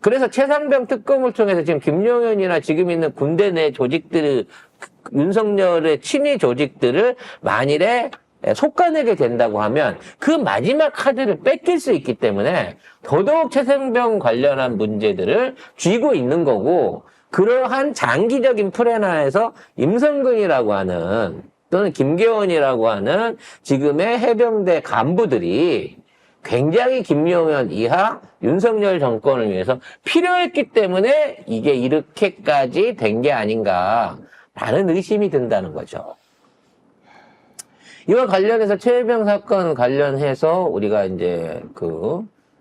그래서 최상병 특검을 통해서 지금 김용현이나 지금 있는 군대 내 조직들, 윤석열의 친위 조직들을 만일에 속아내게 된다고 하면 그 마지막 카드를 뺏길 수 있기 때문에 더더욱 최상병 관련한 문제들을 쥐고 있는 거고, 그러한 장기적인 플랜 하에서 임성근이라고 하는 또는 김계원이라고 하는 지금의 해병대 간부들이 굉장히 김용현 이하 윤석열 정권을 위해서 필요했기 때문에 이게 이렇게까지 된 게 아닌가라는 의심이 든다는 거죠. 이와 관련해서 최혜병 사건 관련해서 우리가 이제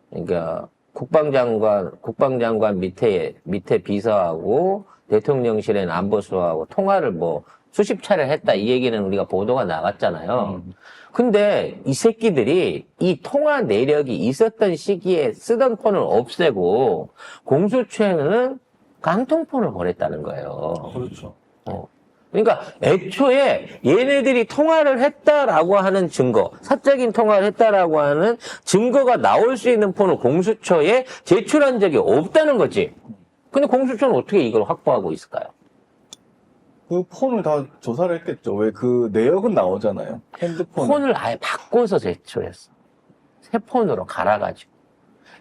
그러니까 국방장관 밑에 비서하고 대통령실의 안보수하고 통화를 뭐 수십 차례 했다, 이 얘기는 우리가 보도가 나갔잖아요. 근데 이 새끼들이 이 통화 내력이 있었던 시기에 쓰던 폰을 없애고 공수처에는 깡통폰을 보냈다는 거예요. 그렇죠. 그러니까 애초에 얘네들이 통화를 했다라고 하는 증거, 사적인 통화를 했다라고 하는 증거가 나올 수 있는 폰을 공수처에 제출한 적이 없다는 거지. 근데 공수처는 어떻게 이걸 확보하고 있을까요? 그 폰을 다 조사를 했겠죠. 왜 그 내역은 나오잖아요. 핸드폰. 폰을 아예 바꿔서 제출했어. 새 폰으로 갈아가지고.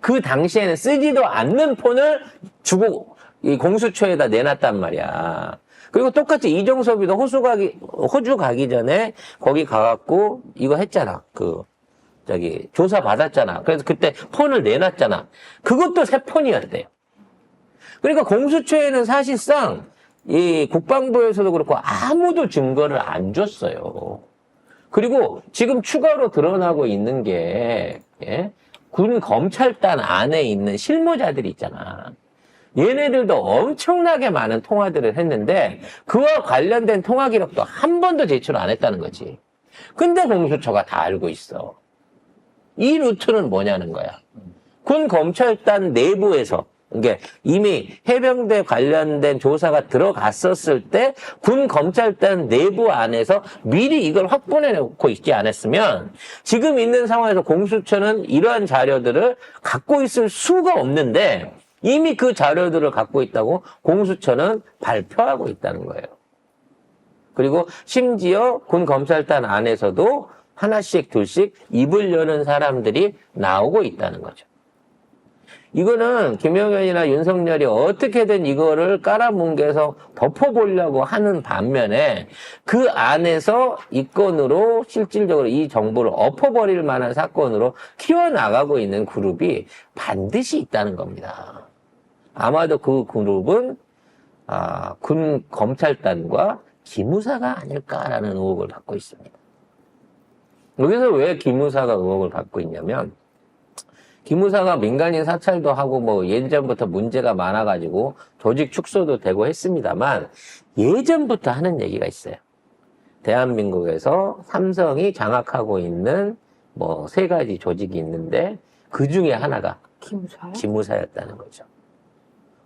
그 당시에는 쓰지도 않는 폰을 주고 이 공수처에다 내놨단 말이야. 그리고 똑같이 이종섭이도 호주 가기 전에 거기 가갖고 이거 했잖아. 조사 받았잖아. 그래서 그때 폰을 내놨잖아. 그것도 새 폰이었대요. 그러니까 공수처에는 사실상 이 국방부에서도 그렇고 아무도 증거를 안 줬어요. 그리고 지금 추가로 드러나고 있는 게, 군 검찰단 안에 있는 실무자들이 있잖아. 얘네들도 엄청나게 많은 통화들을 했는데 그와 관련된 통화 기록도 한 번도 제출 안 했다는 거지. 근데 공수처가 다 알고 있어. 이 루트는 뭐냐는 거야. 군 검찰단 내부에서, 이게 이미 해병대 관련된 조사가 들어갔었을 때 군 검찰단 내부 안에서 미리 이걸 확보해 놓고 있지 않았으면 지금 있는 상황에서 공수처는 이러한 자료들을 갖고 있을 수가 없는데 이미 그 자료들을 갖고 있다고 공수처는 발표하고 있다는 거예요. 그리고 심지어 군 검찰단 안에서도 하나씩 둘씩 입을 여는 사람들이 나오고 있다는 거죠. 이거는 김용현이나 윤석열이 어떻게든 이거를 깔아뭉개서 덮어보려고 하는 반면에 그 안에서 이 건으로 실질적으로 이 정보를 엎어버릴 만한 사건으로 키워나가고 있는 그룹이 반드시 있다는 겁니다. 아마도 그 그룹은 군 검찰단과 기무사가 아닐까라는 의혹을 받고 있습니다. 여기서 왜 기무사가 의혹을 받고 있냐면 기무사가 민간인 사찰도 하고 뭐 예전부터 문제가 많아가지고 조직 축소도 되고 했습니다만 예전부터 하는 얘기가 있어요. 대한민국에서 삼성이 장악하고 있는 뭐 3가지 조직이 있는데 그 중에 하나가 기무사였다는 거죠.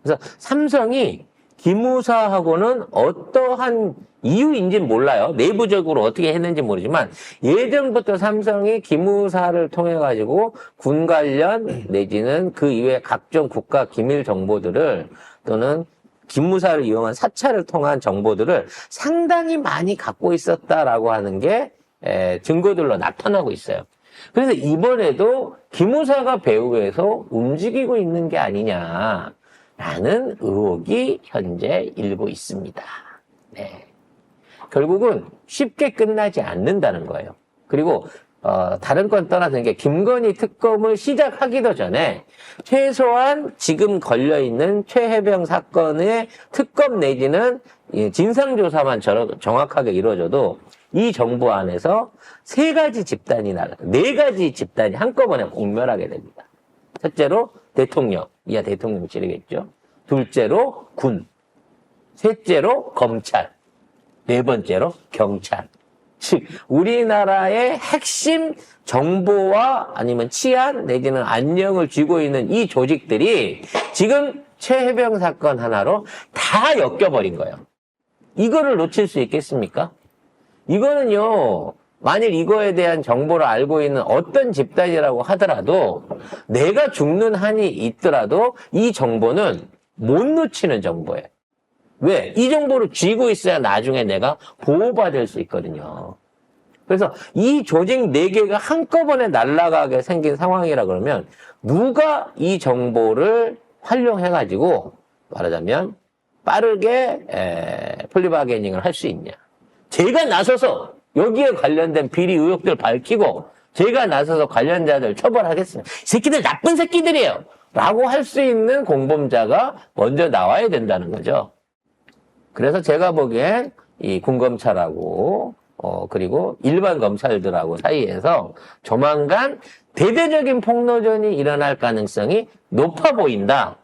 그래서 삼성이 기무사하고는 어떠한 이유인지는 몰라요. 내부적으로 어떻게 했는지 모르지만 예전부터 삼성이 기무사를 통해 가지고 군 관련 내지는 그 이외 각종 국가 기밀 정보들을 또는 기무사를 이용한 사찰을 통한 정보들을 상당히 많이 갖고 있었다라고 하는 게 증거들로 나타나고 있어요. 그래서 이번에도 기무사가 배후에서 움직이고 있는 게 아니냐 라는 의혹이 현재 일고 있습니다. 네. 결국은 쉽게 끝나지 않는다는 거예요. 그리고 다른 건 떠나서 게 김건희 특검을 시작하기도 전에 최소한 지금 걸려있는 최혜병 사건의 특검 내지는 진상조사만 정확하게 이루어져도 이 정부 안에서 3가지 집단이나 4가지 집단이 한꺼번에 공멸하게 됩니다. 첫째로 대통령, 이하 대통령실이겠죠. 둘째로 군, 셋째로 검찰, 4번째로 경찰. 즉 우리나라의 핵심 정보와 아니면 치안 내지는 안녕을 쥐고 있는 이 조직들이 지금 최혜병 사건 하나로 다 엮여버린 거예요. 이거를 놓칠 수 있겠습니까? 이거는요, 만일 이거에 대한 정보를 알고 있는 어떤 집단이라고 하더라도 내가 죽는 한이 있더라도 이 정보는 못 놓치는 정보예요. 왜? 이 정보를 쥐고 있어야 나중에 내가 보호받을 수 있거든요. 그래서 이 조직 4개가 한꺼번에 날아가게 생긴 상황이라 그러면 누가 이 정보를 활용해가지고 말하자면 빠르게 플리바게닝을 할 수 있냐. 제가 나서서 여기에 관련된 비리 의혹들 밝히고 제가 나서서 관련자들 처벌하겠습니다. 이 새끼들 나쁜 새끼들이에요. 라고 할 수 있는 공범자가 먼저 나와야 된다는 거죠. 그래서 제가 보기엔 이 군검찰하고 그리고 일반 검찰들하고 사이에서 조만간 대대적인 폭로전이 일어날 가능성이 높아 보인다.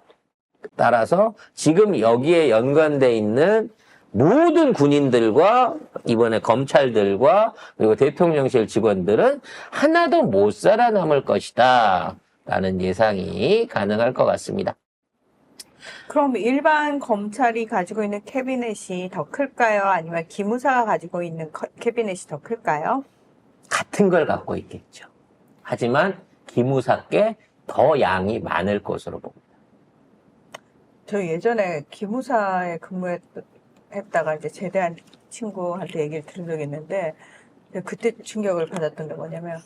따라서 지금 여기에 연관돼 있는 모든 군인들과 이번에 검찰들과 그리고 대통령실 직원들은 하나도 못 살아남을 것이다. 라는 예상이 가능할 것 같습니다. 그럼 일반 검찰이 가지고 있는 캐비넷이 더 클까요? 아니면 기무사가 가지고 있는 캐비넷이 더 클까요? 같은 걸 갖고 있겠죠. 하지만 기무사께 더 양이 많을 것으로 봅니다. 저 예전에 기무사에 근무했다가 이제 제대한 친구한테 얘기를 들은 적이 있는데 그때 충격을 받았던 게 뭐냐면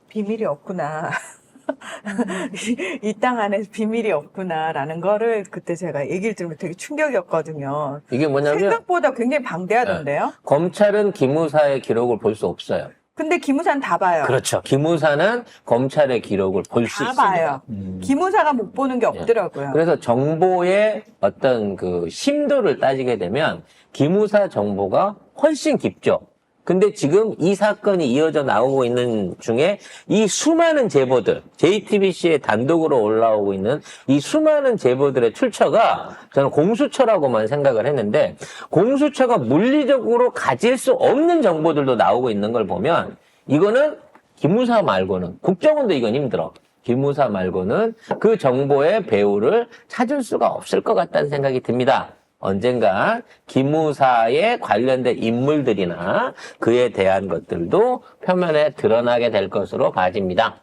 비밀이 없구나. 이 땅 안에 비밀이 없구나라는 거를 그때 제가 얘기를 들으면 되게 충격이었거든요. 이게 뭐냐면 생각보다 굉장히 방대하던데요? 검찰은 기무사의 기록을 볼 수 없어요. 근데 기무사는 다 봐요. 그렇죠. 기무사는 검찰의 기록을 볼 수 다 있습니다. 봐요. 기무사가 못 보는 게 없더라고요. 그래서 정보의 어떤 그 심도를 따지게 되면 기무사 정보가 훨씬 깊죠. 근데 지금 이 사건이 이어져 나오고 있는 중에 이 수많은 제보들, JTBC에 단독으로 올라오고 있는 이 수많은 제보들의 출처가 저는 공수처라고만 생각을 했는데 공수처가 물리적으로 가질 수 없는 정보들도 나오고 있는 걸 보면 이거는 기무사 말고는 국정원도 이건 힘들어. 기무사 말고는 그 정보의 배후를 찾을 수가 없을 것 같다는 생각이 듭니다. 언젠가 기무사에 관련된 인물들이나 그에 대한 것들도 표면에 드러나게 될 것으로 봐집니다.